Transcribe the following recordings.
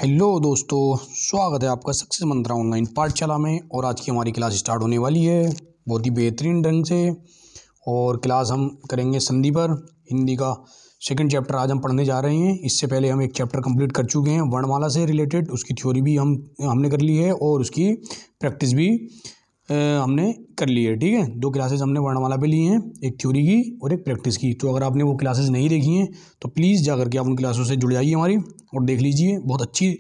Hello दोस्तों, स्वागत है आपका सक्सेस मंत्रा ऑनलाइन पाठशाला में। और आज की हमारी क्लास स्टार्ट होने वाली है बहुत ही बेहतरीन ढंग से। और क्लास हम करेंगे संधि पर। हिंदी का सेकंड चैप्टर आज हम पढ़ने जा रहे हैं। इससे पहले हम एक चैप्टर कंप्लीट कर चुके हैं वर्णमाला से रिलेटेड। उसकी थ्योरी भी हमने कर ली है और उसकी प्रैक्टिस भी हमने कर ली है। ठीक है, 2 क्लासेस हमने वर्णमाला पे ली हैं, एक थ्योरी की और एक प्रैक्टिस की। तो अगर आपने वो क्लासेस नहीं देखी हैं तो प्लीज़ जा करके आप उन क्लासों से जुड़ जाइए हमारी और देख लीजिए। बहुत अच्छी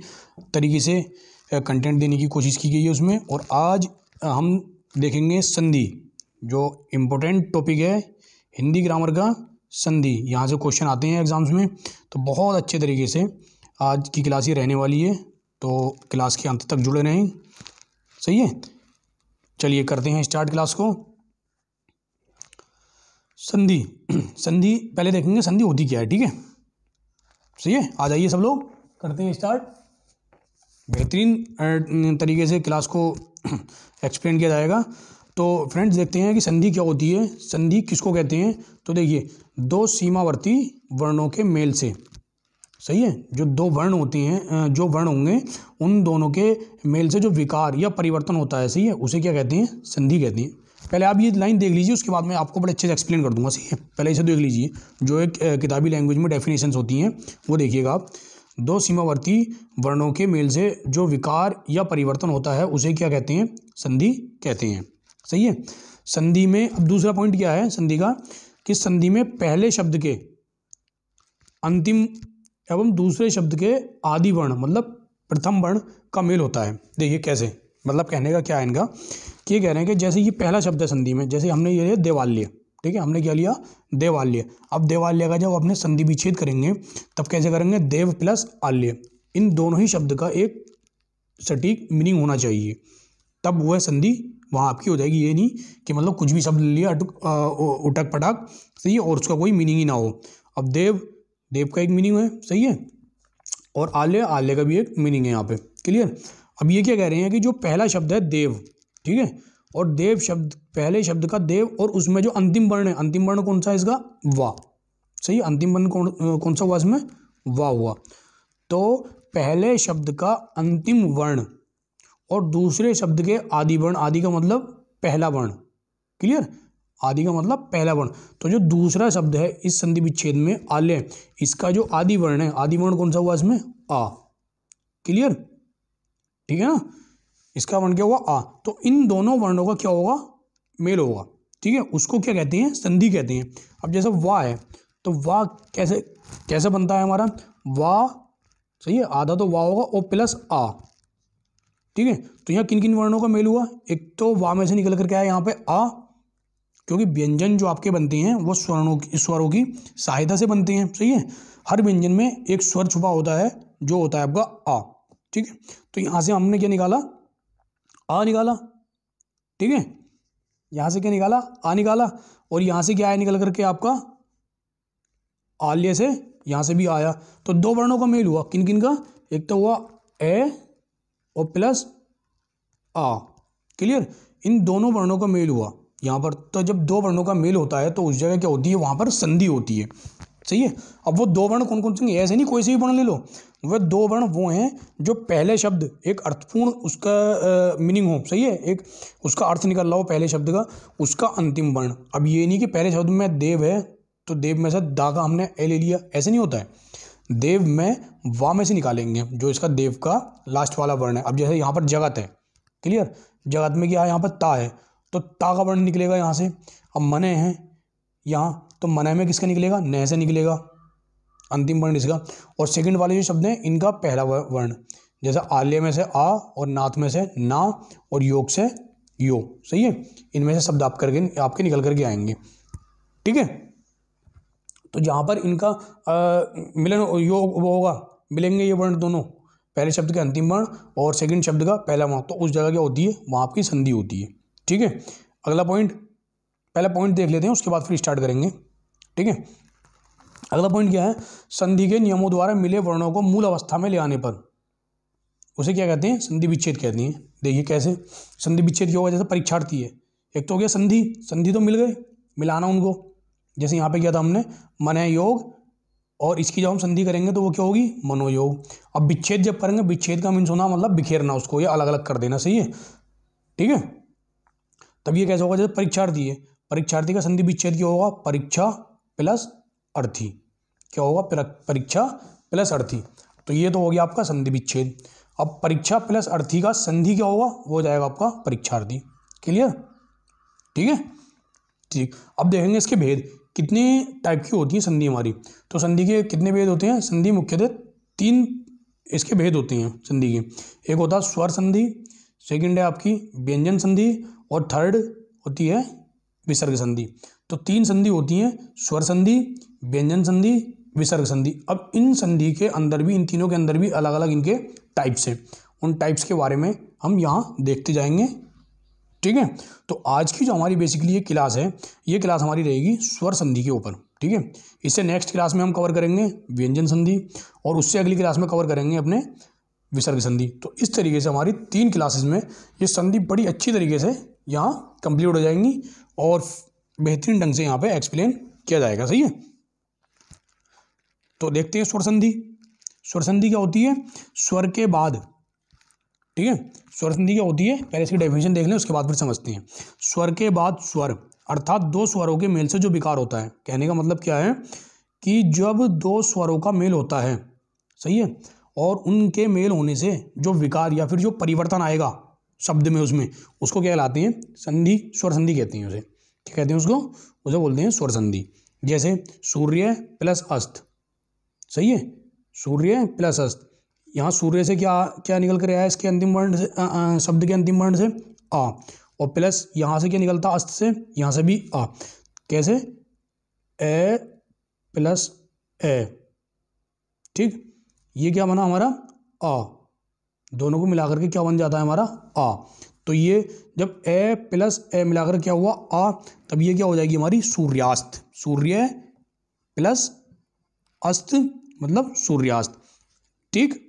तरीके से कंटेंट देने की कोशिश की गई है उसमें। और आज हम देखेंगे संधि, जो इम्पोर्टेंट टॉपिक है हिंदी ग्रामर का। संधि, यहाँ से क्वेश्चन आते हैं एग्जाम्स में, तो बहुत अच्छे तरीके से आज की क्लास ये रहने वाली है। तो क्लास के अंत तक जुड़े रहें, सही है। चलिए करते हैं स्टार्ट क्लास को। संधि संधि पहले देखेंगे संधि होती क्या है। ठीक है, सही है। आ जाइए सब लोग, करते हैं स्टार्ट। बेहतरीन तरीके से क्लास को एक्सप्लेन किया जाएगा। तो फ्रेंड्स देखते हैं कि संधि क्या होती है। संधि किसको कहते हैं? तो देखिए, 2 सीमावर्ती वर्णों के मेल से, सही है, जो 2 वर्ण होते हैं, जो वर्ण होंगे उन दोनों के मेल से जो विकार या परिवर्तन होता है, सही है, उसे क्या कहते हैं? संधि कहते हैं। पहले आप ये लाइन देख लीजिए, उसके बाद मैं आपको बड़े अच्छे से एक्सप्लेन कर दूंगा, सही है। पहले इसे देख लीजिए, जो एक किताबी लैंग्वेज में डेफिनेशंस होती हैं वो देखिएगा आप। 2 सीमावर्ती वर्णों के मेल से जो विकार या परिवर्तन होता है उसे क्या कहते हैं? संधि कहते हैं, सही है। संधि में अब दूसरा पॉइंट क्या है संधि का, कि संधि में पहले शब्द के अंतिम एवं दूसरे शब्द के आदि वर्ण मतलब प्रथम वर्ण का मेल होता है। देखिए कैसे, मतलब कहने का क्या है इनका, कि ये कह रहे हैं कि जैसे ये पहला शब्द है संधि में, जैसे हमने ये देवालय, ठीक है, हमने क्या लिया? देवालय। अब देवालय का जब अपने संधि विच्छेद करेंगे तब कैसे करेंगे? देव प्लस आल्य, इन दोनों ही शब्द का एक सटीक मीनिंग होना चाहिए, तब वह संधि वहाँ आपकी हो जाएगी। ये नहीं कि मतलब कुछ भी शब्द लिया उटक पटाक, सही है, और उसका कोई मीनिंग ही ना हो। अब देव का एक मीनिंग है, सही है, और आल्य का भी एक मीनिंग है यहाँ पे, क्लियर। अब ये क्या कह रहे हैं कि जो पहला शब्द है देव, ठीक है, और देव शब्द, पहले शब्द का देव, और उसमें जो अंतिम वर्ण है, अंतिम वर्ण कौन सा है इसका? वाह, सही है। अंतिम वर्ण कौन सा हुआ इसमें? वाह हुआ। तो पहले शब्द का अंतिम वर्ण और दूसरे शब्द के आदि वर्ण, आदि का मतलब पहला वर्ण, क्लियर, आदि का मतलब पहला वर्ण। तो जो दूसरा शब्द है इस संधि विच्छेद में आल्य, इसका जो आदि वर्ण है, आदि वर्ण कौन सा हुआ इसमें? आ, क्लियर, ठीक है ना। इसका वर्ण क्या हुआ? आ। तो इन दोनों वर्णों का क्या होगा? मेल होगा, ठीक है, उसको क्या कहते हैं? संधि कहते हैं। अब जैसे वाह है, तो वाह कैसे बनता है हमारा? वाह, सही है, आधा तो वाह होगा, और प्लस आ, ठीक है। तो यहाँ किन किन वर्णों का मेल हुआ? एक तो वाह में से निकल कर के आया यहाँ पे आ, क्योंकि व्यंजन जो आपके बनते हैं वो स्वरों की सहायता से बनते हैं, सही है। हर व्यंजन में एक स्वर छुपा होता है जो होता है आपका आ, ठीक है। तो यहाँ से हमने क्या निकाला? आ निकाला, ठीक है, यहाँ से क्या निकाला? आ निकाला। और यहाँ से क्या आया निकल करके आपका? आल्य से, यहाँ से भी आया। तो 2 वर्णों का मेल हुआ, किन किन का? एक तो हुआ ए और प्लस आ, क्लियर, इन दोनों वर्णों का मेल हुआ यहाँ पर। तो जब 2 वर्णों का मेल होता है तो उस जगह क्या होती है? वहाँ पर संधि होती है, सही है। अब वो 2 वर्ण कौन कौन से? ऐसे नहीं कोई से भी वर्ण ले लो, वह 2 वर्ण वो हैं जो पहले शब्द एक अर्थपूर्ण उसका मीनिंग हो, सही है, एक उसका अर्थ निकल रहा हो पहले शब्द का, उसका अंतिम वर्ण। अब ये नहीं कि पहले शब्द में देव है तो देव में से दा का हमने ए ले लिया, ऐसे नहीं होता है। देव में वाह में से निकालेंगे जो इसका देव का लास्ट वाला वर्ण है। अब जैसे यहाँ पर जगत है, क्लियर, जगत में क्या है? यहाँ पर ता है, तो ता का वर्ण निकलेगा यहाँ से। अब मने हैं यहाँ, तो मने में किसका निकलेगा? न से निकलेगा अंतिम वर्ण इसका। और सेकंड वाले जो शब्द हैं इनका पहला वर्ण, जैसे आल्य में से आ, और नाथ में से ना, और योग से यो, सही है। इनमें से शब्द आपके निकल करके आएंगे, ठीक है। तो जहाँ पर इनका मिलन योग वो होगा, मिलेंगे ये वर्ण दोनों, पहले शब्द के अंतिम वर्ण और सेकंड शब्द का पहला वर्ण, तो उस जगह क्या होती है? वहाँ आपकी संधि होती है, ठीक है। अगला पॉइंट, पहला पॉइंट देख लेते हैं, उसके बाद फिर स्टार्ट करेंगे, ठीक है। अगला पॉइंट क्या है? संधि के नियमों द्वारा मिले वर्णों को मूल अवस्था में ले आने पर उसे क्या कहते हैं? संधि विच्छेद कहते हैं। देखिए कैसे संधि विच्छेद क्या होगा? जैसे परीक्षार्थी है, एक तो हो गया संधि तो मिल गए, मिलाना उनको, जैसे यहाँ पे किया था हमने मन है योग और इसकी जब हम संधि करेंगे तो वो क्या होगी, मनोयोग। अब विच्छेद जब करेंगे, विच्छेद का मीन्स होना मतलब बिखेरना उसको या अलग अलग कर देना, सही है, ठीक है। तब ये कैसे होगा, जैसे परीक्षार्थी है, परीक्षार्थी का संधि विच्छेद क्या होगा, परीक्षा प्लस अर्थी, क्या होगा, परीक्षा प्लस अर्थी। तो ये तो हो गया आपका संधि विच्छेद। अब परीक्षा प्लस अर्थी का संधि क्या होगा, वो हो जाएगा आपका परीक्षार्थी। क्लियर, ठीक है, ठीक। अब देखेंगे इसके भेद, कितने टाइप की होती है संधि हमारी। तो संधि के कितने भेद होते हैं, संधि मुख्यतः 3 इसके भेद होते हैं संधि के। एक होता है स्वर संधि, सेकंड है आपकी व्यंजन संधि, और थर्ड होती है विसर्ग संधि। तो 3 संधि होती हैं, स्वर संधि, व्यंजन संधि, विसर्ग संधि। अब इन संधि के अंदर भी, इन तीनों के अंदर भी अलग अलग इनके टाइप्स हैं। उन टाइप्स के बारे में हम यहाँ देखते जाएंगे, ठीक है। तो आज की जो हमारी बेसिकली ये क्लास है, ये क्लास हमारी रहेगी स्वर संधि के ऊपर, ठीक है। इससे नेक्स्ट क्लास में हम कवर करेंगे व्यंजन संधि, और उससे अगली क्लास में कवर करेंगे अपने विसर्ग संधि। तो इस तरीके से हमारी 3 क्लासेस में ये संधि बड़ी अच्छी तरीके से यहाँ कंप्लीट हो जाएंगी और बेहतरीन ढंग से यहाँ पे एक्सप्लेन किया जाएगा, सही है। तो देखते हैं स्वर संधि। स्वर संधि क्या होती है, स्वर के बाद, ठीक है, स्वर संधि क्या होती है, पहले इसकी डेफिनेशन देख लें, उसके बाद फिर समझते हैं। स्वर के बाद स्वर, अर्थात 2 स्वरों के मेल से जो विकार होता है। कहने का मतलब क्या है कि जब 2 स्वरों का मेल होता है, सही है, और उनके मेल होने से जो विकार या फिर जो परिवर्तन आएगा शब्द में, उसमें उसको क्या कहलाते हैं, संधि, स्वर संधि कहते हैं उसे। क्या कहते हैं उसको, उसे बोलते हैं स्वर संधि। जैसे सूर्य प्लस अस्त, सही है, सूर्य प्लस अस्त। यहाँ सूर्य से क्या क्या निकल कर आया, इसके अंतिम वर्ण से, शब्द के अंतिम वर्ण से आ, और प्लस यहाँ से क्या निकलता, अस्त से, यहाँ से भी आ। कैसे, ए प्लस ए, ठीक, ये क्या बना हमारा, आ, दोनों को मिलाकर के क्या बन जाता है हमारा, आ। तो ये जब ए प्लस ए मिलाकर क्या हुआ, आ, तब ये क्या हो जाएगी हमारी सूर्यास्त। सूर्य प्लस अस्त मतलब सूर्यास्त, ठीक।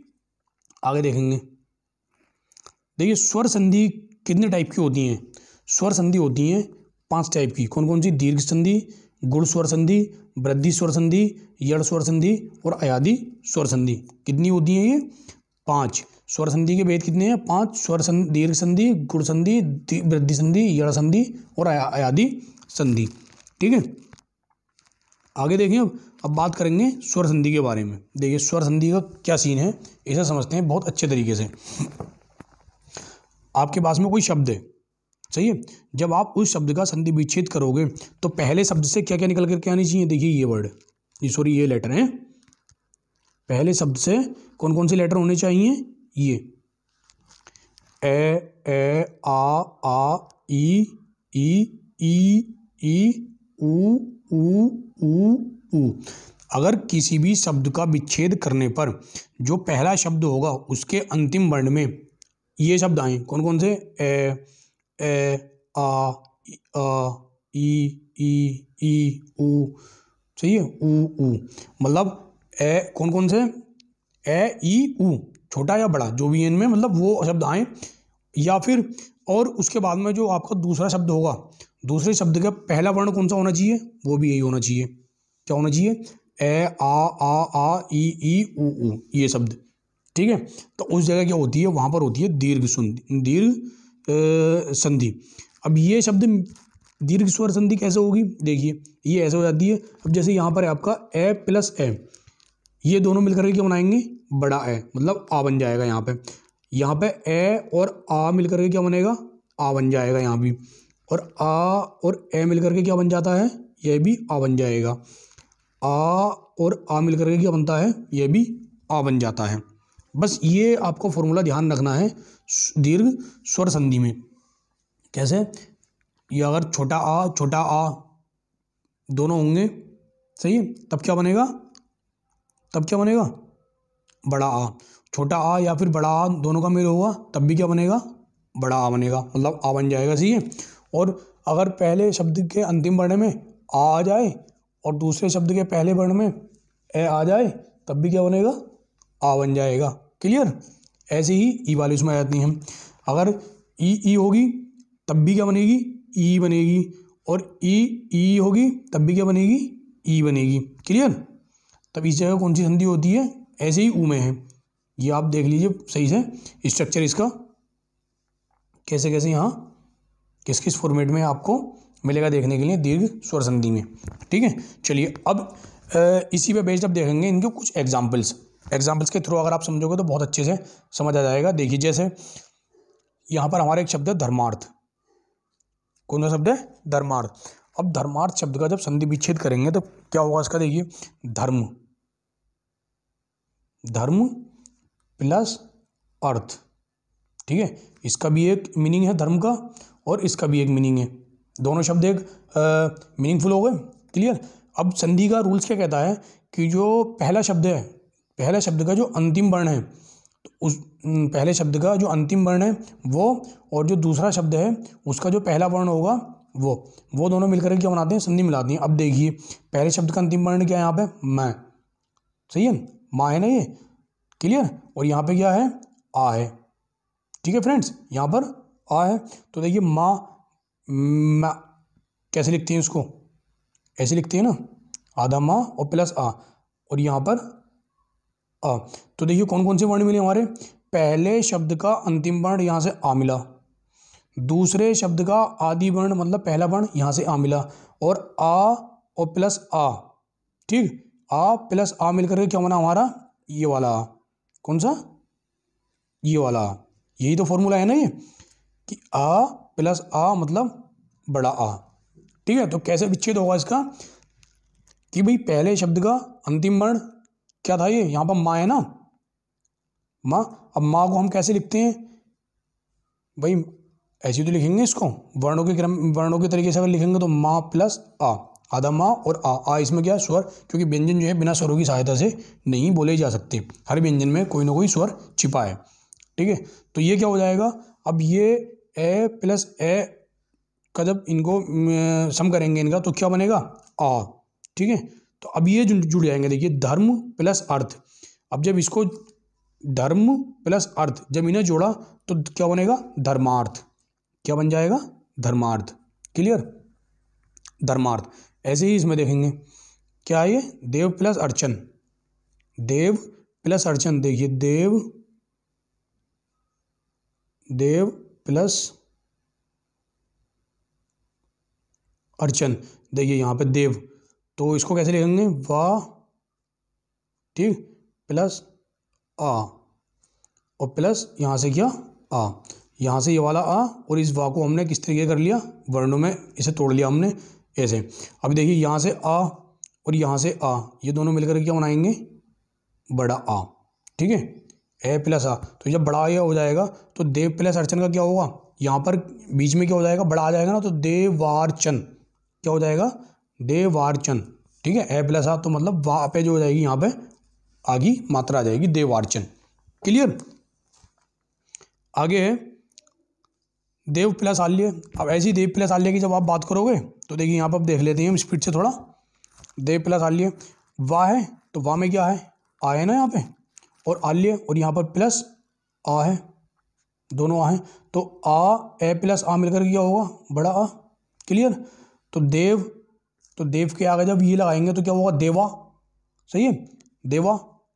आगे देखेंगे, देखिए स्वर संधि कितने टाइप की होती हैं। स्वर संधि होती हैं 5 टाइप की। कौन कौन सी, दीर्घ संधि, गुण स्वर संधि, वृद्धि स्वर संधि, यड़ स्वर संधि और अयादि स्वर संधि। कितनी होती हैं ये, 5। स्वर संधि के भेद कितने हैं, 5। स्वर संधि, दीर्घ संधि, गुण संधि, वृद्धि संधि, यड़ संधि और अयादि संधि, ठीक है। आगे देखिए, अब बात करेंगे स्वर संधि के बारे में। देखिए स्वर संधि का क्या सीन है, इसे समझते हैं बहुत अच्छे तरीके से। आपके पास में कोई शब्द है, सही है, जब आप उस शब्द का संधि विच्छेद करोगे तो पहले शब्द से क्या क्या निकल करके आनी चाहिए। देखिए ये वर्ड, ये लेटर हैं, पहले शब्द से कौन कौन से लेटर होने चाहिए, ये ए आ ई उ। अगर किसी भी शब्द का विच्छेद करने पर जो पहला शब्द होगा उसके अंतिम वर्ण में ये शब्द आए, कौन कौन से, ए आ ई उ, सही है, उ। मतलब ए कौन कौन से, ए ई उ, छोटा या बड़ा जो भी है इनमें, मतलब वो शब्द आए। या फिर और उसके बाद में जो आपका दूसरा शब्द होगा, दूसरे शब्द का पहला वर्ण कौन सा होना चाहिए, वो भी यही होना चाहिए। क्या होना चाहिए, ए आ ई उ, ये शब्द, ठीक है। तो उस जगह क्या होती है, वहाँ पर होती है दीर्घ संधि। अब ये शब्द दीर्घ स्वर संधि कैसे होगी, देखिए ये ऐसे हो जाती है। अब जैसे यहाँ पर है आपका ए प्लस ए, ये दोनों मिलकर के क्या बनाएंगे, बड़ा ए, मतलब आ बन जाएगा। यहाँ पे ए और आ मिलकर के क्या बनेगा, आ बन जाएगा यहाँ भी। और आ और ए मिलकर के क्या बन जाता है, यह भी आ बन जाएगा। आ और आ मिलकर के क्या बनता है, यह भी आ बन जाता है। बस ये आपको फॉर्मूला ध्यान रखना है दीर्घ स्वर संधि में। कैसे, ये अगर छोटा आ दोनों होंगे, सही है, तब क्या बनेगा, बड़ा आ। छोटा आ या फिर बड़ा आ दोनों का मेल होगा तब भी क्या बनेगा, बड़ा आ बनेगा, मतलब आ बन जाएगा, सही है। और अगर पहले शब्द के अंतिम वर्ण में आ जाए और दूसरे शब्द के पहले वर्ण में ए आ जाए तब भी क्या बनेगा, आ बन जाएगा। क्लियर। ऐसे ही ई वाली उसमें आ जाती हैं। अगर ई होगी तब भी क्या बनेगी, ई बनेगी। और ई होगी तब भी क्या बनेगी, ई बनेगी। क्लियर। तब इस जगह कौन सी संधि होती है, ऐसे ही ऊ में है। ये आप देख लीजिए सही से स्ट्रक्चर इसका कैसे कैसे यहाँ किस किस फॉर्मेट में आपको मिलेगा देखने के लिए दीर्घ स्वर संधि में। ठीक है, चलिए अब इसी पे बेस्ड अब देखेंगे इनके कुछ एग्जाम्पल्स के थ्रू अगर आप समझोगे तो बहुत अच्छे से समझ आ जाएगा। देखिए जैसे यहाँ पर हमारा एक शब्द है धर्मार्थ। कौन सा शब्द है, धर्मार्थ। अब धर्मार्थ शब्द का जब संधि विच्छेद करेंगे तो क्या होगा इसका, देखिए धर्म, धर्म प्लस अर्थ। ठीक है, इसका भी एक मीनिंग है धर्म का और इसका भी एक मीनिंग है, दोनों शब्द एक मीनिंगफुल हो गए। क्लियर। अब संधि का रूल्स क्या कहता है कि जो पहला शब्द है, पहले शब्द का जो अंतिम वर्ण है, तो उस पहले शब्द का जो अंतिम वर्ण है वो, और जो दूसरा शब्द है उसका जो पहला वर्ण होगा वो दोनों मिलकर क्या बनाते हैं, संधि मिलाते हैं। अब देखिए पहले शब्द का अंतिम वर्ण क्या है यहाँ पे, मैं। सही है, माँ है ना ये। क्लियर। और यहाँ पे क्या है, आ है। ठीक है फ्रेंड्स, यहाँ पर आ है। तो देखिए माँ कैसे लिखते हैं इसको, ऐसे लिखते हैं ना, आधा माँ और प्लस आ, और यहाँ पर आ। तो देखिए कौन कौन से वर्ण मिले हमारे, पहले शब्द का अंतिम वर्ण यहाँ से आ मिला, दूसरे शब्द का आदि वर्ण मतलब पहला वर्ण यहाँ से आ मिला, और आ और प्लस आ। ठीक, आ प्लस आ मिलकर के क्या बना हमारा, ये वाला आ। कौन सा, ये वाला आ। यही तो फॉर्मूला है ना ये, कि आ प्लस आ मतलब बड़ा आ। ठीक है, तो कैसे विच्छेद होगा इसका, कि भाई पहले शब्द का अंतिम वर्ण क्या था, ये यहाँ पर माँ है ना, माँ। अब माँ को हम कैसे लिखते हैं भाई, ऐसे ही तो लिखेंगे इसको, वर्णों के क्रम, वर्णों के तरीके से अगर लिखेंगे तो माँ प्लस आ, आधा माँ और आ इसमें क्या है, स्वर, क्योंकि व्यंजन जो है बिना स्वरों की सहायता से नहीं बोले जा सकते, हर व्यंजन में कोई ना कोई स्वर छिपा है। ठीक है, तो ये क्या हो जाएगा, अब ये ए प्लस ए का जब इनको सम करेंगे इनका तो क्या बनेगा, आ। ठीक है, तो अब ये जुड़ जाएंगे। देखिए धर्म प्लस अर्थ, अब जब इसको धर्म प्लस अर्थ जब इन्हें जोड़ा तो क्या बनेगा, धर्मार्थ। क्या बन जाएगा, धर्मार्थ। क्लियर, धर्मार्थ। ऐसे ही इसमें देखेंगे क्या है, ये देव प्लस अर्चन, देव प्लस अर्चन। देखिए देव, देव प्लस अर्चन। देखिए यहाँ पे देव, तो इसको कैसे लिखेंगे, वाह, ठीक, प्लस आ, और प्लस यहाँ से क्या, आ, यहाँ से ये वाला आ, और इस वाह को हमने किस तरीके कर लिया, वर्णों में इसे तोड़ लिया हमने ऐसे। अब देखिए यहाँ से आ और यहाँ से आ, ये दोनों मिलकर क्या बनाएंगे, बड़ा आ। ठीक है, ए प्लस आ, तो जब बड़ा आ हो जाएगा तो देव प्लस अर्चन का क्या होगा, यहाँ पर बीच में क्या हो जाएगा, बड़ा आ जाएगा ना, तो देवार्चन। क्या हो जाएगा, देवार्चन। ठीक है, ए प्लस आ तो मतलब वाह पे जो हो जाएगी, यहाँ पे आगे मात्रा आ जाएगी, देवार्चन। क्लियर। आगे है देव प्लस आल्य। अब ऐसी देव प्लस आल्य की जब आप बात करोगे तो देखिए यहाँ पर आप देख लेते हैं हम स्पीड से थोड़ा, देव प्लस आल्य, वाह है तो वाह में क्या है, आ है ना यहाँ पे, और आल्य, और यहाँ पर प्लस आ है, दोनों आ है, तो आ ए प्लस आ मिलकर क्या होगा, बड़ा आ। क्लियर। तो देव के आगे जब ये लगाएंगे तो क्या होगा, देवा। सही है, देवा,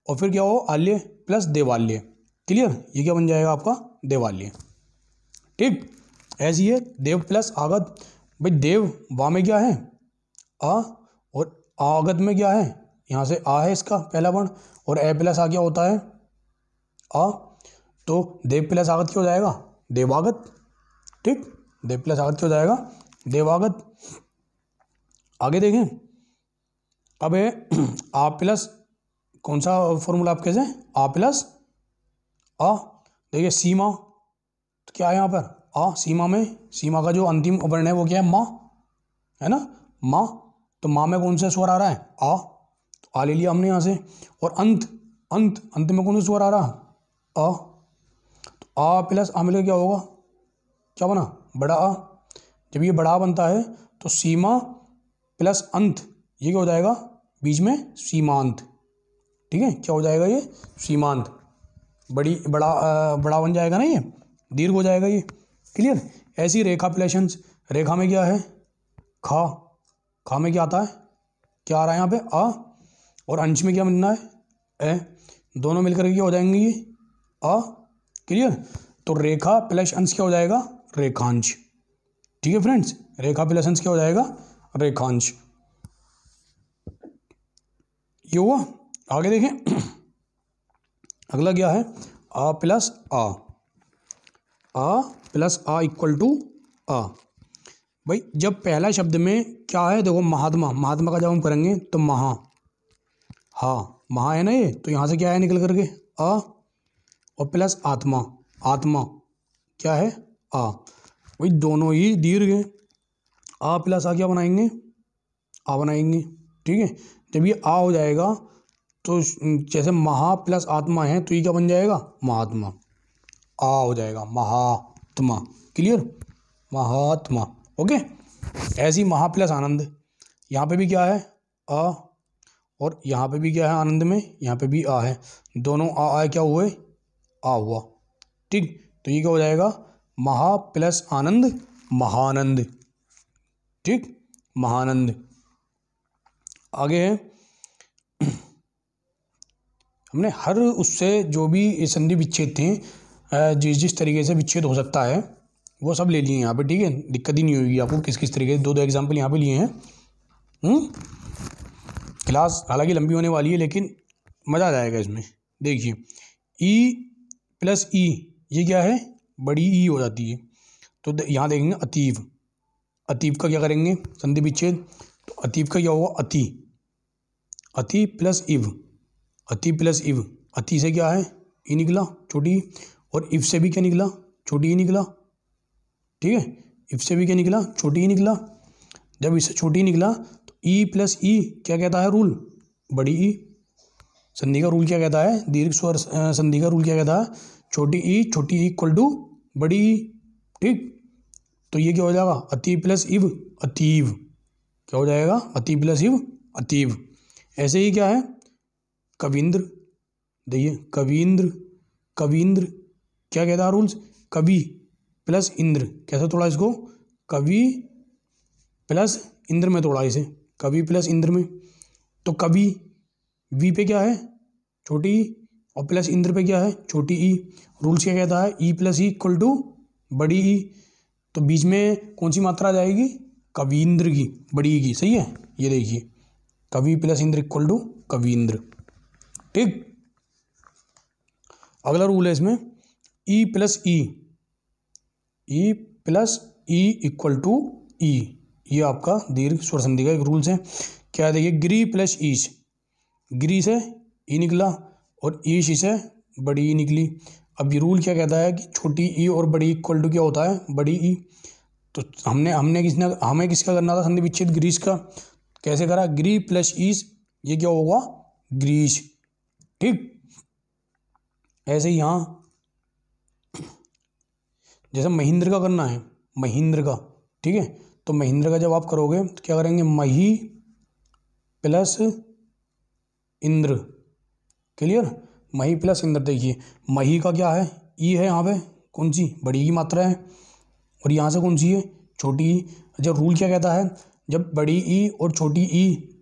और फिर क्या होगा, आल्य प्लस देवाल्य। क्लियर, ये क्या बन जाएगा आपका, देवाल्य। ठीक, ऐसी है देव प्लस आगत। भाई देव वा में क्या है, आ, और आगत में क्या है, यहाँ से आ है इसका पहला वर्ण, और ए प्लस आ क्या होता है, आ, तो देव प्लस आगत क्या हो जाएगा, देवागत। ठीक, देव प्लस आगत क्या हो जाएगा, देवागत। आगे देखें, अब है आ प्लस, कौन सा फॉर्मूला आप कैसे, आ प्लस आ। देखिए सीमा, तो क्या है यहाँ पर, आ, सीमा में, सीमा का जो अंतिम वर्ण है वो क्या है, माँ है ना, माँ। तो माँ में कौन सा स्वर आ रहा है, आ, तो आ ले लिया हमने यहाँ से। और अंत में कौन सा स्वर आ रहा है, आ, तो आ प्लस आ मिलकर क्या होगा, क्या बना, बड़ा आ। जब ये बड़ा बनता है तो सीमा प्लस अंत, ये क्या हो जाएगा, बीच में सीमांत। ठीक है, क्या हो जाएगा ये, सीमांत। बड़ा बन जाएगा ना, ये दीर्घ हो जाएगा ये। क्लियर। ऐसी रेखा प्लेशंस, रेखा में क्या है, खा में क्या आता है, क्या आ रहा है यहाँ पे, आ, और अंश में क्या मिलना है, ए। दोनों मिलकर के क्या हो जाएंगे ये, अ। क्लियर। तो रेखा प्लस अंश क्या हो जाएगा, रेखांश। ठीक है फ्रेंड्स, रेखा प्लस अंश क्या हो जाएगा, रेखांश। ये हुआ। आगे देखें अगला क्या है, आ प्लस आ, आ प्लस आ इक्वल टू आ। भाई जब पहला शब्द में क्या है, देखो महात्मा, महात्मा का जब हम करेंगे तो महा, हाँ महा है ना ये, तो यहाँ से क्या है निकल करके आ, और प्लस आत्मा, आत्मा क्या है आ। भाई दोनों ही दीर्घ हैं, आ प्लस आ क्या बनाएंगे, आ बनाएंगे। ठीक है, जब ये आ हो जाएगा तो जैसे महा प्लस आत्मा है तो ये क्या बन जाएगा, महात्मा। आ हो जाएगा महात्मा। क्लियर, महात्मा। ओके। ऐसी महा प्लस आनंद, यहाँ पे भी क्या है आ, और यहाँ पे भी क्या है आनंद में, यहाँ पे भी आ है। दोनों आ क्या हुए, आ हुआ। ठीक, तो ये क्या हो जाएगा, महा प्लस आनंद, महानंद। ठीक, महानंद। आगे है, हमने हर उससे जो भी संधि विच्छेद थे, जिस जिस तरीके से विच्छेद हो सकता है वो सब ले लिए यहाँ पे। ठीक है, दिक्कत ही नहीं होगी आपको, किस किस तरीके से, दो एग्जाम्पल यहाँ पे लिए हैं। क्लास हालांकि लंबी होने वाली है लेकिन मज़ा आ जाएगा इसमें। देखिए ई प्लस ई, ये क्या है, बड़ी ई हो जाती है। तो यहाँ देखेंगे अतीव, अतीव का क्या करेंगे संधि विच्छेद, तो अतीव का क्या होगा, अति, अति प्लस इव, अति प्लस इव। अति से क्या है ई निकला छोटी, और इव से भी क्या निकला, छोटी ई निकला। ठीक है, इव से भी क्या निकला, छोटी ई निकला। जब इससे छोटी निकला तो ई प्लस ई क्या कहता है रूल, बड़ी ई। संधि का रूल क्या कहता है, दीर्घ स्वर संधि का रूल क्या कहता है, छोटी ई इक्वल टू बड़ी ई। ठीक, तो ये क्या हो जाएगा, अति प्लस इव अतीव, क्या हो जाएगा, अति प्लस इव अतीव। ऐसे ही क्या है, कविंद्र, देखिए कविंद्र, कविंद्र क्या कहता है रूल्स, कवि प्लस इंद्र। कैसे तोड़ा इसको, कवि प्लस इंद्र में तोड़ा इसे, कवि प्लस इंद्र में। तो कवि वी पे क्या है, छोटी ई, और प्लस इंद्र पे क्या है, छोटी ई। रूल्स क्या कहता है, ई प्लस ई इक्वल टू बड़ी ई। तो बीच में कौन सी मात्रा आ जाएगी, कवींद्र की, बड़ी ई की। सही है, ये देखिए कवि प्लस इंद्र इक्वल टू कवींद्र। ठीक, अगला रूल है इसमें, ई प्लस ई, ई प्लस ई इक्वल टू ई। ये आपका दीर्घ स्वर संधि का एक रूल्स है। क्या देखिए, गिरी प्लस ईश, गिरी से ई निकला और ईश से बड़ी ई निकली। अब ये रूल क्या कहता है कि छोटी ई और बड़ी इक्वल टू क्या होता है, बड़ी ई। तो हमें किसका करना था संधि विच्छेद, ग्रीस का। कैसे करा, गिरी प्लस ईश, ये क्या होगा, ग्रीस। ठीक, ऐसे ही यहाँ जैसे महेंद्र का करना है, महेंद्र का। ठीक है, तो महेंद्र का जब आप करोगे तो क्या करेंगे, मही प्लस इंद्र। क्लियर, मही प्लस इंद्र। देखिए मही का क्या है, ई है यहाँ पे, कौन सी, बड़ी की मात्रा है, और यहाँ से कौन सी है, छोटी ई। जब रूल क्या कहता है, जब बड़ी ई और छोटी ई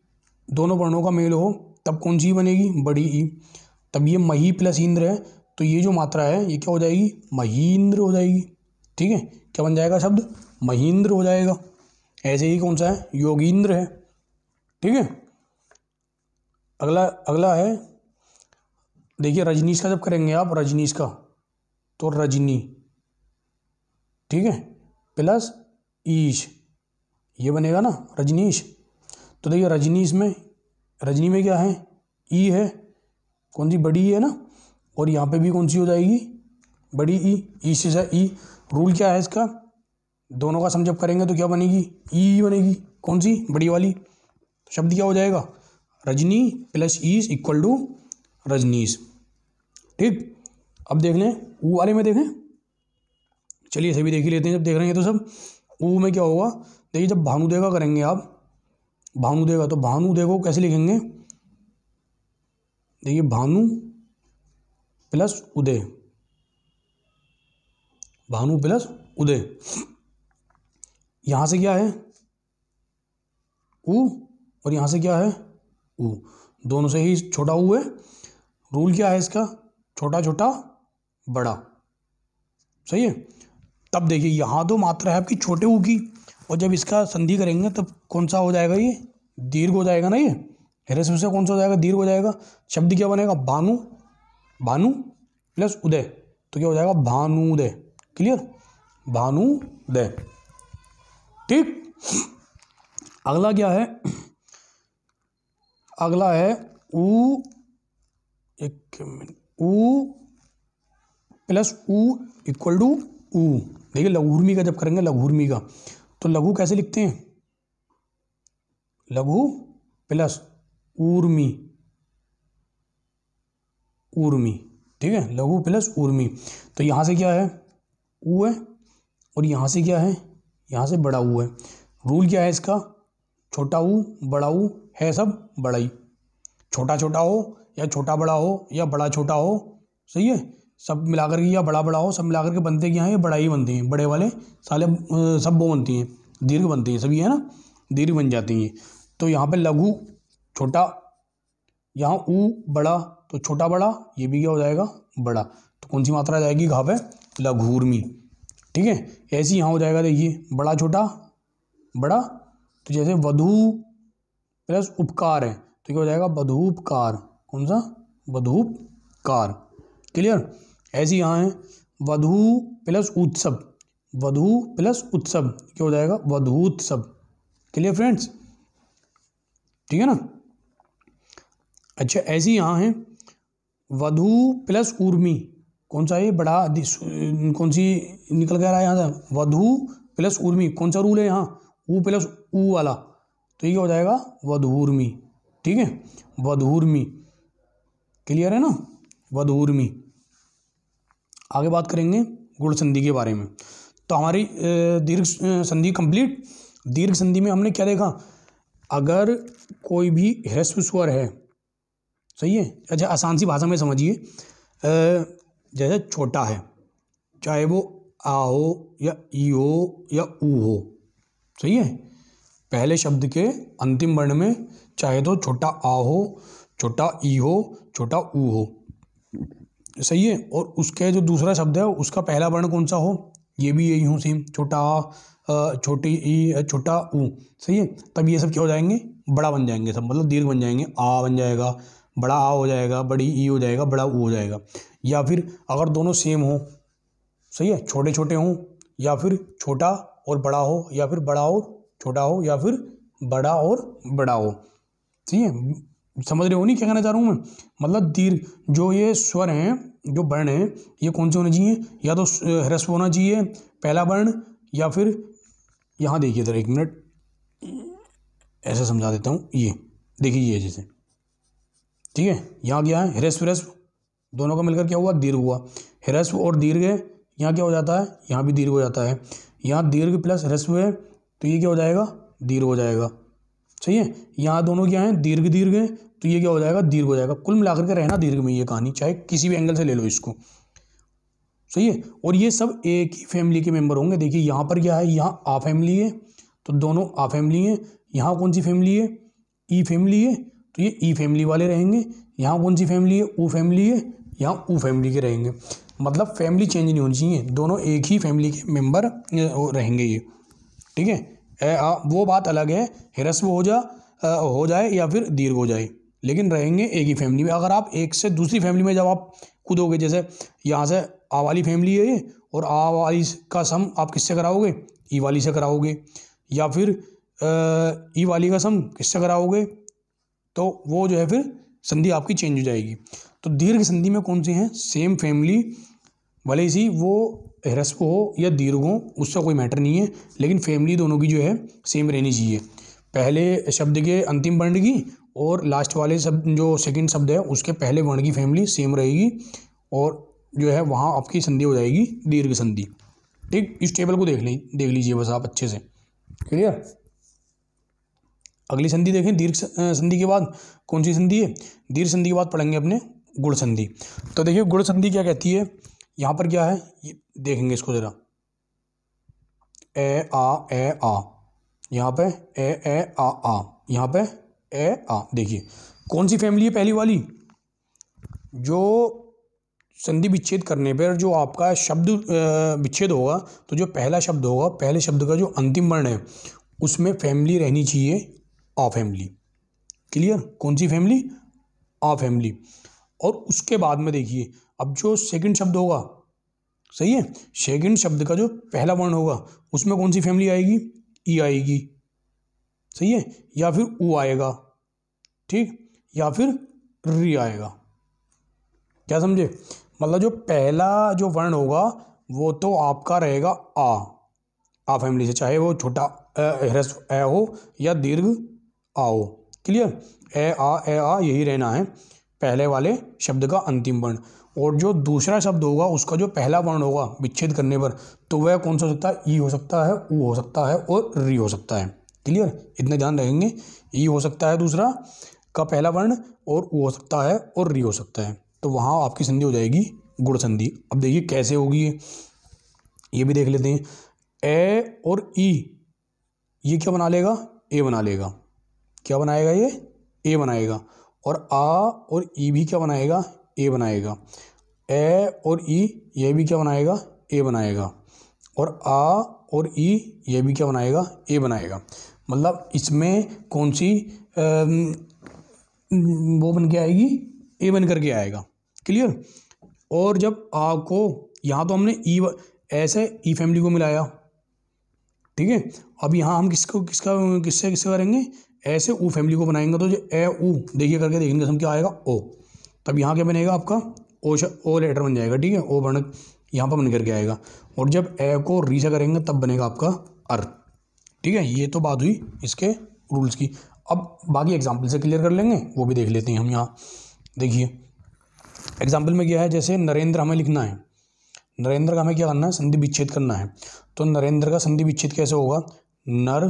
दोनों वर्णों का मेल हो तब कौन सी बनेगी, बड़ी ई। तब ये मही प्लस इंद्र है, तो ये जो मात्रा है ये क्या हो जाएगी, महींद्र हो जाएगी। ठीक है, क्या बन जाएगा शब्द, महींद्र हो जाएगा। ऐसे ही कौन सा है, योगींद्र है। ठीक है, अगला है, देखिए रजनीश का जब करेंगे आप, रजनीश का, तो रजनी, ठीक है, प्लस ईश, ये बनेगा ना रजनीश। तो देखिए रजनीश में, रजनी में क्या है, ई है, कौन सी, बड़ी है ना, और यहाँ पे भी कौन सी हो जाएगी, बड़ी ई से ई। रूल क्या है इसका, दोनों का सम जब करेंगे तो क्या बनेगी, ई बनेगी, कौन सी, बड़ी वाली। तो शब्द क्या हो जाएगा, रजनी प्लस ईश इक्वल टू रजनीश। ठीक, अब देख लें ऊ वाले में देखें, चलिए सभी देख ही लेते हैं जब देख रहे हैं तो सब। ऊ में क्या होगा, देखिए जब भानुदय का करेंगे आप, भानुदय का, तो भानुदय को कैसे लिखेंगे, देखिए भानु प्लस उदय, भानु प्लस उदय। यहाँ से क्या है ऊ, और यहाँ से क्या है ऊ, दोनों से ही छोटा ऊ है। रूल क्या है इसका, छोटा छोटा बड़ा, सही है। तब देखिए यहाँ तो मात्रा है आपकी छोटे ऊ की, और जब इसका संधि करेंगे तब कौन सा हो जाएगा, ये दीर्घ हो जाएगा ना, ये ह्रस्व से कौन सा हो जाएगा, दीर्घ हो जाएगा। शब्द क्या बनेगा, भानु, भानु प्लस उदय, तो क्या हो जाएगा, भानुदय। क्लियर, भानुदय। ठीक, अगला क्या है, अगला है ऊ, एक मिनट, ऊ प्लस ऊ इक्वल टू ऊ। देखिए लघुर्मी का जब करेंगे, लघुर्मी का, तो लघु कैसे लिखते हैं, लघु प्लस ऊर्मी, ऊर्मी, ठीक है, लघु प्लस ऊर्मी। तो यहाँ से क्या है, ऊ है, और यहाँ से क्या है, यहाँ से बड़ा ऊ है। रूल क्या है इसका, छोटा ऊ बड़ा ऊ है सब बड़ा ही, छोटा छोटा हो या छोटा बड़ा हो या बड़ा छोटा हो, सही है, सब मिलाकर के या बड़ा बड़ा हो, सब मिलाकर के बनते क्या है, ये बड़ा ही बनते हैं, बड़े वाले साले सब वो बनती हैं, दीर्घ बनती हैं सभी, है ना, दीर्घ बन जाती हैं। तो यहाँ पे लघु छोटा, यहाँ ऊ बड़ा, तो छोटा बड़ा, ये भी क्या हो जाएगा, बड़ा। तो कौन सी मात्रा आ जाएगी, घाव है, लघुर्मी। ठीक है, ऐसे यहाँ हो जाएगा, देखिए बड़ा छोटा बड़ा, तो जैसे वधू प्लस उपकार है, तो क्या हो जाएगा, वधूपकार, कौन सा, वधूपकार। क्लियर, ऐसे यहाँ है वधू प्लस उत्सव, वधू प्लस उत्सव क्या हो जाएगा, वधूत्सव। क्लियर फ्रेंड्स, ठीक है ना। अच्छा, ऐसे यहाँ है वधू प्लस ऊर्मी, कौन सा है बड़ा, कौन सी निकल कर रहा है यहाँ से, वधू प्लस ऊर्मी, कौन सा रूल है यहाँ, ऊ प्लस ऊ वाला, तो ये हो जाएगा वधूर्मी। ठीक है, वधूर्मी। क्लियर है ना, वधूर्मी। आगे बात करेंगे गुण संधि के बारे में। तो हमारी दीर्घ संधि कंप्लीट। दीर्घ संधि में हमने क्या देखा, अगर कोई भी ह्रस्व स्वर है, सही है। अच्छा, आसान सी भाषा में समझिए, जैसे छोटा है, चाहे वो आ हो या ई हो या ऊ हो, सही है, पहले शब्द के अंतिम वर्ण में चाहे तो छोटा आ हो, छोटा ई हो, छोटा ऊ हो, सही है, और उसके जो दूसरा शब्द है उसका पहला वर्ण कौन सा हो, ये भी यही हो सेम, छोटा आ, छोटी ई, छोटा ऊ, सही है। तब ये सब क्या हो जाएंगे, बड़ा बन जाएंगे सब, मतलब दीर्घ बन जाएंगे, आ बन जाएगा, बड़ा आ हो जाएगा, बड़ी ई हो जाएगा, बड़ा ऊ हो जाएगा। या फिर अगर दोनों सेम हो, सही है, छोटे छोटे हों, या फिर छोटा और बड़ा हो, या फिर बड़ा और छोटा हो, या फिर बड़ा और बड़ा हो, सही है। समझ रहे हो नहीं क्या कहना चाह रहा हूँ मैं, मतलब दीर्घ जो ये स्वर हैं, जो वर्ण हैं, ये कौन से होने चाहिए, या तो ह्रस्व होना चाहिए पहला वर्ण, या फिर यहाँ देखिए इधर, एक मिनट ऐसे समझा देता हूँ, ये देखिए ये जैसे, ठीक है, यहाँ क्या है, ह्रस्व ह्रस्व दोनों का मिलकर क्या हुआ, दीर्घ हुआ। ह्रस्व और दीर्घ है, यहाँ क्या हो जाता है, यहाँ भी दीर्घ हो जाता है। यहाँ दीर्घ प्लस ह्रस्व है, तो ये क्या हो जाएगा, दीर्घ हो जाएगा, सही है। यहाँ दोनों क्या हैं, दीर्घ दीर्घ है, तो ये क्या हो जाएगा, दीर्घ हो जाएगा। कुल मिलाकर के रहना दीर्घ में ये कहानी, चाहे किसी भी एंगल से ले लो इसको, सही है। और ये सब एक ही फैमिली के मेंबर होंगे। देखिए यहाँ पर क्या है, यहाँ आ फैमिली है, तो दोनों आ फैमिली है। यहाँ कौन सी फैमिली है, ई फैमिली है, तो ये ई फैमिली वाले रहेंगे। यहाँ कौन सी फैमिली है, ऊ फैमिली है, यहाँ ऊ फैमिली के रहेंगे। मतलब फैमिली चेंज नहीं होनी चाहिए, दोनों एक ही फैमिली के मेंबर रहेंगे ये, ठीक है। वो बात अलग है, ह्रस्व हो जाए या फिर दीर्घ हो जाए, लेकिन रहेंगे एक ही फैमिली में। अगर आप एक से दूसरी फैमिली में जब आप कूदोगे, जैसे यहाँ से आ वाली फैमिली है ये, और आ वाली का सम आप किससे कराओगे, ई वाली से कराओगे, या फिर ई वाली का सम किससे कराओगे, तो वो जो है फिर संधि आपकी चेंज हो जाएगी। तो दीर्घ संधि में कौन से हैं, सेम फैमिली, भले ही वो ह्रस्व हो या दीर्घ हो, उससे कोई मैटर नहीं है, लेकिन फैमिली दोनों की जो है सेम रहनी चाहिए। पहले शब्द के अंतिम वर्ण की और लास्ट वाले शब्द जो सेकंड शब्द है उसके पहले वर्ण की फैमिली सेम रहेगी, और जो है वहाँ आपकी संधि हो जाएगी दीर्घ संधि। ठीक, इस टेबल को देख लीजिए बस आप अच्छे से। क्लियर, अगली संधि देखें। दीर्घ संधि के बाद कौन सी संधि है, दीर्घ संधि के बाद पढ़ेंगे अपने गुण संधि। तो देखिए गुण संधि क्या कहती है, यहाँ पर क्या है ये देखेंगे इसको जरा, ए आ, यहाँ पे ए आ, यहाँ पे ए आ। देखिए कौन सी फैमिली है पहली वाली? जो संधि विच्छेद करने पर जो आपका शब्द विच्छेद होगा तो जो पहला शब्द होगा, पहले शब्द का जो अंतिम वर्ण है उसमें फैमिली रहनी चाहिए आ फैमिली। क्लियर? कौन सी फैमिली? आ फैमिली। और उसके बाद में देखिए अब जो सेकंड शब्द होगा, सही है, सेकंड शब्द का जो पहला वर्ण होगा उसमें कौन सी फैमिली आएगी? ई आएगी, सही है, या फिर ऊ आएगा, ठीक, या फिर री आएगा। क्या समझे? मतलब जो पहला जो वर्ण होगा वो तो आपका रहेगा आ फैमिली से, चाहे वो छोटा ह्रस्व ए हो या दीर्घ आ हो। क्लियर? ए आ यही रहना है पहले वाले शब्द का अंतिम वर्ण। और जो दूसरा शब्द होगा उसका जो पहला वर्ण होगा विच्छेद करने पर तो वह कौन सा हो सकता है? ई हो सकता है, ऊ हो सकता है और री हो सकता है। क्लियर? इतने ध्यान रखेंगे, ई हो सकता है दूसरा का पहला वर्ण, और ऊ हो सकता है और री हो सकता है। तो वहाँ आपकी संधि हो जाएगी गुण संधि। अब देखिए कैसे होगी ये भी देख लेते हैं। ए और ई ये क्या बना लेगा? ए बना लेगा। क्या बनाएगा? ये ए बनाएगा। और आ और ई भी क्या बनाएगा? ए बनाएगा। ए और ई ये भी क्या बनाएगा? ए बनाएगा। और आ और ई ये भी क्या बनाएगा? ए बनाएगा। मतलब इसमें कौन सी वो बन के आएगी? ए बन करके आएगा। क्लियर? और जब आ को यहाँ तो हमने ई ऐसे ई फैमिली को मिलाया, ठीक है, अब यहाँ हम किससे करेंगे? ऐसे ऊ फैमिली को बनाएंगे तो जो ए ऊ देखिए करके देखेंगे हम क्या आएगा? ओ। तब यहाँ क्या बनेगा आपका? ओ लेटर बन जाएगा, ठीक है, ओ वर्ण यहाँ पर बन करके आएगा। और जब ए को री से करेंगे तब बनेगा आपका अर। ठीक है, ये तो बात हुई इसके रूल्स की। अब बाकी एग्जाम्पल से क्लियर कर लेंगे, वो भी देख लेते हैं हम। यहाँ देखिए एग्जाम्पल में क्या है, जैसे नरेंद्र हमें लिखना है, नरेंद्र का हमें क्या करना है? संधि विच्छेद करना है। तो नरेंद्र का संधि विच्छेद कैसे होगा? नर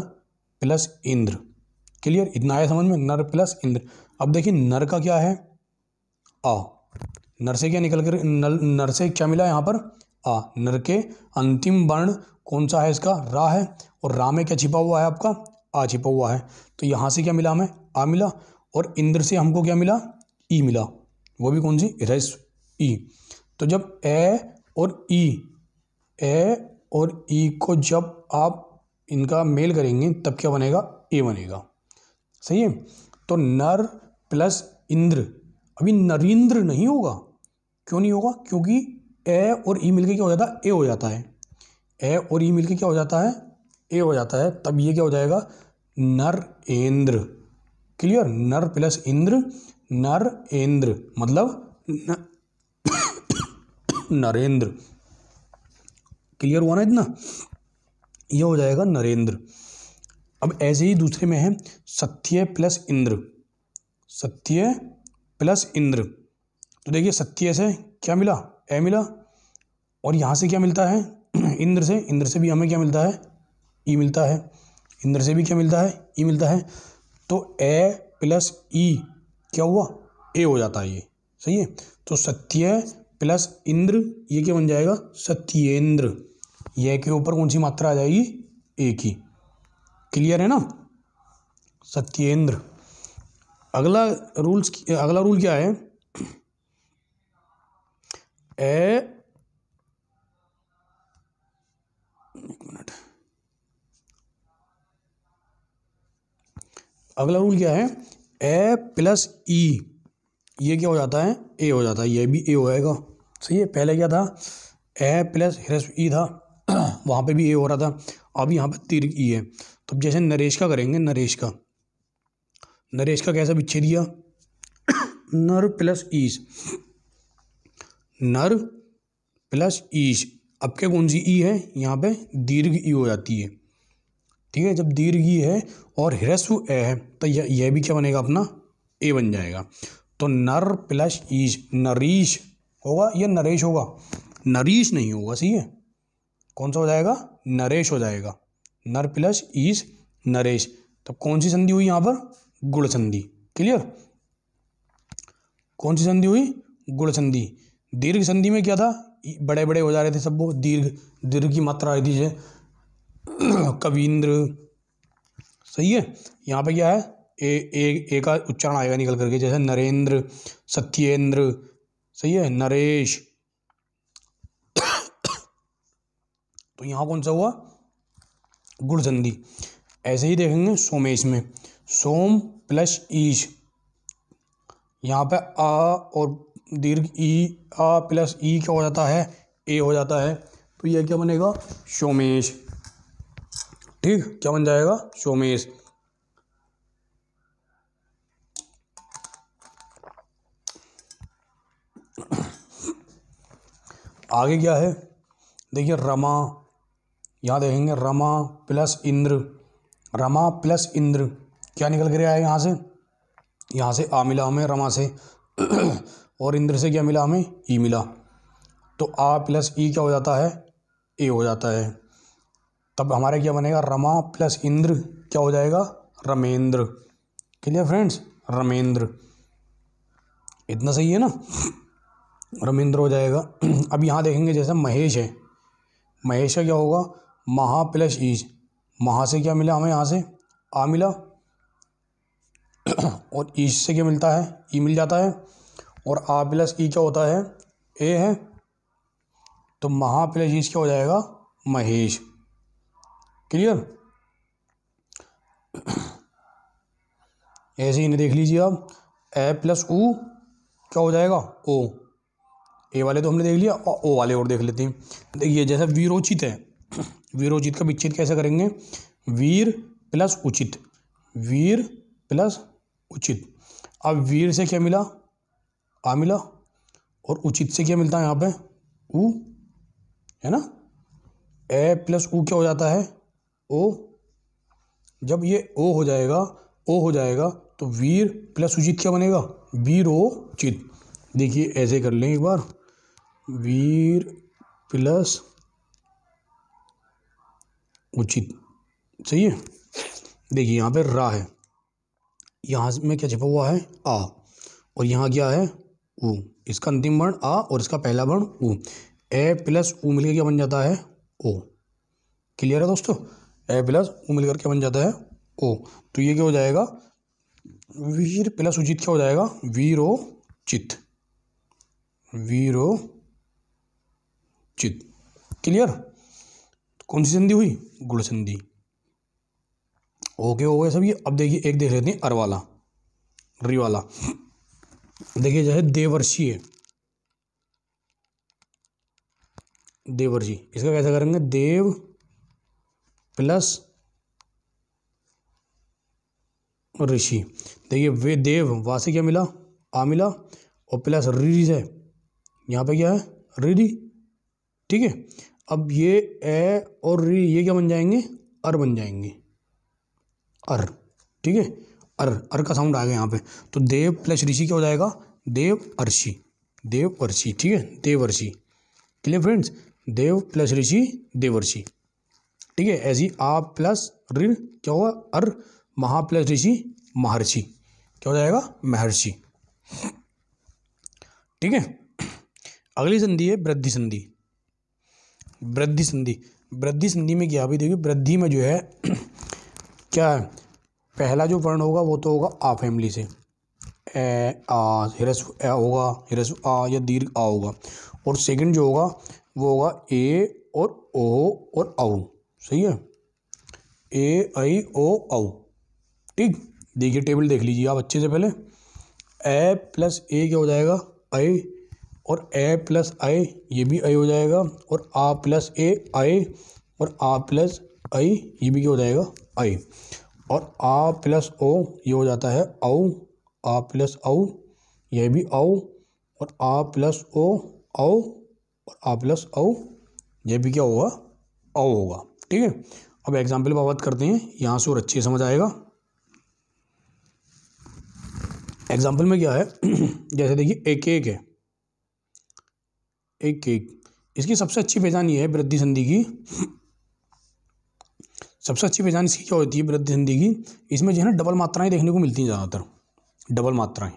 प्लस इंद्र। क्लियर? इतना आया समझ में? नर प्लस इंद्र। अब देखिए नर का क्या है? आ। नर से क्या निकल कर नर से क्या मिला यहाँ पर? आ। नर के अंतिम वर्ण कौन सा है? इसका रा है। और रा में क्या छिपा हुआ है आपका? आ छिपा हुआ है। तो यहाँ से क्या मिला हमें? आ मिला। और इंद्र से हमको क्या मिला? ई मिला। वो भी कौन सी? ह्रस्व ई। तो जब ए और ई को जब आप इनका मेल करेंगे तब क्या बनेगा? ए बनेगा। सही है? तो नर प्लस इंद्र, अभी नरेंद्र नहीं होगा। क्यों नहीं होगा? क्योंकि ए और ई मिलके क्या हो जाता है? ए हो जाता है। ए और ई मिलके क्या हो जाता है? ए हो जाता है। तब ये क्या हो जाएगा? नरेंद्र। क्लियर? नर प्लस इंद्र, नरेंद्र, मतलब नरेंद्र। क्लियर हुआ ना इतना? ये हो जाएगा नरेंद्र। अब ऐसे ही दूसरे में है सत्य प्लस इंद्र, सत्य प्लस इंद्र। तो देखिए सत्य से क्या मिला? ए मिला। और यहाँ से क्या मिलता है? इंद्र से भी हमें क्या मिलता है? ई मिलता है। इंद्र से भी क्या मिलता है? ई मिलता है। तो ए प्लस ई क्या हुआ? ए हो जाता है ये। सही है? तो सत्य प्लस इंद्र ये क्या बन जाएगा? सत्येंद्र। यह के ऊपर कौन सी मात्रा आ जाएगी? ए की। क्लियर है ना? सत्येंद्र। अगला रूल क्या है? अगला रूल क्या है? ए प्लस ई ये क्या हो जाता है? ए हो जाता है। ये भी ए हो जाएगा। सही है? पहले क्या था? ए प्लस ह्रस्व ई था, वहाँ पे भी ए हो रहा था। अब यहाँ पर दीर्घ ई है। तो जैसे नरेश का करेंगे, नरेश का कैसा विच्छेद दिया? नर प्लस ईश, नर प्लस ईश। अब क्या कौन सी ई है? यहाँ पे दीर्घ ई हो जाती है। ठीक है? जब दीर्घ ई है और ह्रस्व ए है तो यह भी क्या बनेगा? अपना ए बन जाएगा। तो नर प्लस ईश, नरीश होगा या नरेश होगा? नरीश नहीं होगा। सही है? कौन सा हो जाएगा? नरेश हो जाएगा। नर प्लस ईश, नरेश। तो कौन सी संधि हुई यहाँ पर? गुण संधि। क्लियर? कौन सी संधि हुई? गुण संधि। दीर्घ संधि में क्या था? बड़े बड़े हो जा रहे थे सब, वो दीर्घ की मात्रा आई थी, जैसे कवींद्र। सही है? यहाँ पे क्या है? ए का उच्चारण आएगा निकल करके, जैसे नरेंद्र, सत्येंद्र, सही है, नरेश। तो यहाँ कौन सा हुआ, गुण संधि। ऐसे ही देखेंगे सोमेश में, सोम प्लस ईश, यहाँ पे आ और दीर्घ ई, आ प्लस ई क्या हो जाता है, ए हो जाता है। तो यह क्या बनेगा, सोमेश। ठीक, क्या बन जाएगा, सोमेश। आगे क्या है, देखिए रमा, यहाँ देखेंगे रमा प्लस इंद्र, रमा प्लस इंद्र क्या निकल कर आया यहाँ से आ मिला हमें रमा से और इंद्र से क्या मिला हमें, ई मिला। तो आ प्लस ई क्या हो जाता है, ए हो जाता है। तब हमारे क्या बनेगा, रमा प्लस इंद्र क्या हो जाएगा, रमेंद्र। Clear friends, Ramendra. इतना सही है ना, रमेंद्र हो जाएगा। अब यहाँ देखेंगे जैसे महेश है, महेश का क्या होगा, महा प्लस ईज, महा से क्या मिला हमें, यहाँ से आ मिला और ईज से क्या मिलता है, ई मिल जाता है। और आ प्लस ई क्या होता है, ए है। तो महा प्लस ईज क्या हो जाएगा, महेश। क्लियर। ऐसे ही नहीं देख लीजिए आप, ए प्लस ऊ क्या हो जाएगा, ओ। ए वाले तो हमने देख लिया, और ओ वाले और देख लेते हैं। देखिए जैसे वीरोचित है, वीरोचित का विच्छेद कैसे करेंगे, वीर प्लस उचित, वीर प्लस उचित। अब वीर से क्या मिला, आ मिला, और उचित से क्या मिलता है यहाँ पे, ऊ, है ना। ए प्लस ऊ क्या हो जाता है, ओ। जब ये ओ हो जाएगा, ओ हो जाएगा, तो वीर प्लस उचित क्या बनेगा, वीरोचित। देखिए ऐसे कर लें एक बार, वीर प्लस उचित, सही है। देखिए यहाँ पे रा है, यहाँ में क्या छिपा हुआ है, आ, और यहाँ क्या है, ऊ। इसका अंतिम वर्ण आ और इसका पहला वर्ण ऊ। ए प्लस ऊ मिलकर क्या बन जाता है, ओ। क्लियर है दोस्तों, ए प्लस ऊ मिलकर क्या बन जाता है, ओ। तो ये क्या हो जाएगा, वीर प्लस उचित क्या हो जाएगा, वीरोचित, वीरोचित। क्लियर। कौन सी संधि हुई, गुण संधि। ओके हो गए सभी। अब देखिए एक देख लेते हैं अर वाला, री वाला। देखिए जैसे देवर्षि है, देवर्षि, इसका कैसे करेंगे, देव प्लस ऋषि। देखिए वे देव, वहाँ से क्या मिला, आ मिला, और प्लस री है, यहाँ पे क्या है, री। ठीक है। अब ये ए और री ये क्या बन जाएंगे, अर बन जाएंगे, अर। ठीक है, अर का साउंड आ गया यहाँ पे। तो देव प्लस ऋषि क्या हो जाएगा, देव अर्षि, देव अर्षि। ठीक है, देवर्षि। क्लियर फ्रेंड्स, देव प्लस ऋषि देवर्षि। ठीक है। ऐसी आ प्लस ऋ क्या होगा, अर। महा प्लस ऋषि महर्षि, क्या हो जाएगा, महर्षि। ठीक है। अगली संधि है वृद्धि संधि। वृद्धि संधि, वृद्धि संधि में क्या, अभी देखिए वृद्धि में जो है क्या है, पहला जो वर्ण होगा वो तो होगा आ फैमिली से, ए आ, ह्रस्व ए होगा, ह्रस्व आ या दीर्घ आ होगा। और सेकंड जो होगा वो होगा ए और ओ और औ। सही है, ए आई ओ औ। ठीक। देखिए टेबल देख लीजिए आप अच्छे से। पहले ए प्लस ए क्या हो जाएगा, आई, और ए प्लस आई ये भी आई हो जाएगा, और आ प्लस ए आई, और आ प्लस आई ये भी क्या हो जाएगा, आई, और आ प्लस ओ ये हो जाता है औ, आ प्लस औ यह भी औ, और आ प्लस ओ औ, और आ प्लस औ यह भी क्या होगा, औ होगा। ठीक है। अब एग्जाम्पल पर बात करते हैं, यहाँ से और अच्छे समझ आएगा। एग्जाम्पल में क्या है जैसे देखिए एक एक है, एक एक। इसकी सबसे अच्छी पहचान ये है वृद्धि संधि की, सबसे अच्छी पहचान इसकी क्या होती है वृद्धि संधि की, इसमें जो है ना डबल मात्राएं देखने को मिलती हैं ज़्यादातर। डबल मात्राएं,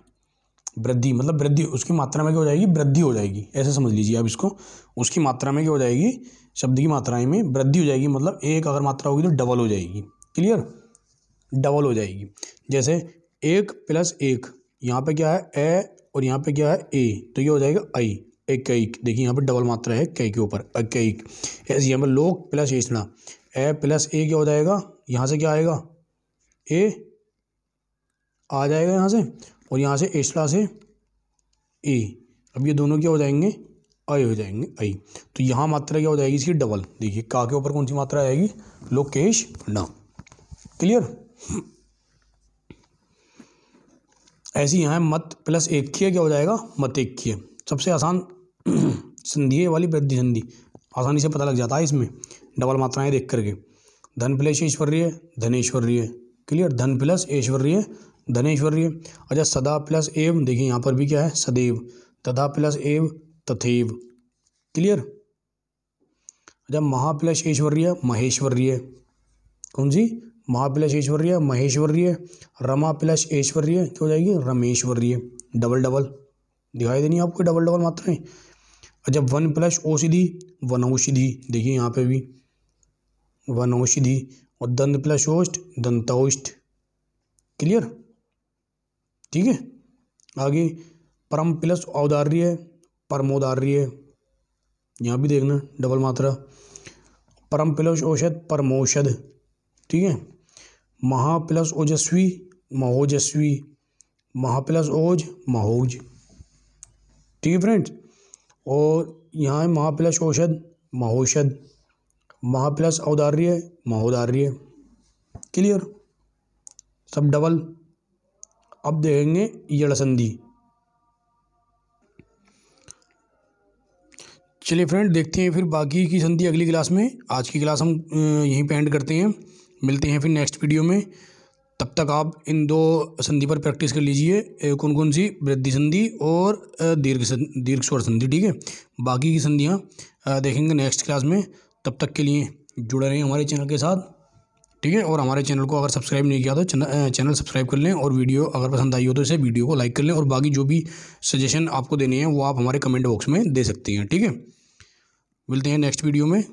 वृद्धि मतलब वृद्धि, उसकी मात्रा में क्या हो जाएगी, वृद्धि हो जाएगी, ऐसे समझ लीजिए आप इसको। उसकी मात्रा में क्या हो जाएगी, शब्द की मात्राएं में वृद्धि हो जाएगी, मतलब एक अगर मात्रा होगी तो डबल हो जाएगी। क्लियर। डबल हो जाएगी। जैसे 1 + 1, यहाँ पे क्या है ए और यहाँ पे क्या है ए, तो ये हो जाएगा आई, एकैक। देखिए यहाँ पे डबल मात्रा है कै के ऊपर, एकैक। ऐसे यहाँ पर लोक प्लस एचना, ए + ए क्या हो जाएगा, यहाँ से क्या आएगा ए आ जाएगा यहाँ से, और यहाँ से एचना से ए। अब ये दोनों क्या हो जाएंगे, आई हो जाएंगे, आई। तो यहाँ मात्रा क्या हो जाएगी इसकी डबल। देखिए का के ऊपर कौन सी मात्रा आएगी, लोकेश ना। क्लियर। ऐसी यहाँ मत + एख्य क्या हो जाएगा, मतेख्य। सबसे आसान संधि वाली वृद्धि संधि, आसानी से पता लग जाता है इसमें डबल मात्राएं देख करके। धन + ऐश्वर्य, धनेश्वर्य। क्लियर। धन + ऐश्वर्य, धनेश्वर्य। अच्छा सदा + एव, देखिए यहाँ पर भी क्या है सदैव। तथा + एव, तथैव। क्लियर। अच्छा महा + ऐश्वर्य, महेश्वर्य। कौन सी, महा + ऐश्वर्य, महेश्वर्य। रमा + ऐश्वर्य क्या हो जाएगी, रमेश्वर्य। डबल डबल दिखाई देनी आपको, डबल डबल मात्राएं। अच्छा वन + औषधि, वनौषधि। देखिए यहाँ पे भी वनौषधि। और दंत + ओष्ठ, दंतौष्ठ। क्लियर। ठीक है। आगे परम + औदार्य, परमोदार्य। यहाँ भी देखना डबल मात्रा। परम + औषध, परमौषध। ठीक है। महा + ओजस्वी, महोजस्वी। महा + ओज, महोज। ठीक है फ्रेंड्स। और यहाँ है महा + औषध, महोषध। महा + औदार्य, महोदार्य। क्लियर। सब डबल। अब देखेंगे यड़ संधि। चलिए फ्रेंड देखते हैं फिर बाकी की संधि अगली क्लास में। आज की क्लास हम यहीं पे एंड करते हैं, मिलते हैं फिर नेक्स्ट वीडियो में। तब तक आप इन 2 संधि पर प्रैक्टिस कर लीजिए, कौन कौन सी, वृद्धि संधि और दीर्घ स्वर संधि। ठीक है। बाकी की संधियाँ देखेंगे नेक्स्ट क्लास में। तब तक के लिए जुड़े रहें हमारे चैनल के साथ। ठीक है। और हमारे चैनल को अगर सब्सक्राइब नहीं किया तो चैनल सब्सक्राइब कर लें, और वीडियो अगर पसंद आई हो तो इसे वीडियो को लाइक कर लें। और बाकी जो भी सजेशन आपको देने हैं वो आप हमारे कमेंट बॉक्स में दे सकती हैं। ठीक है। मिलते हैं नेक्स्ट वीडियो में।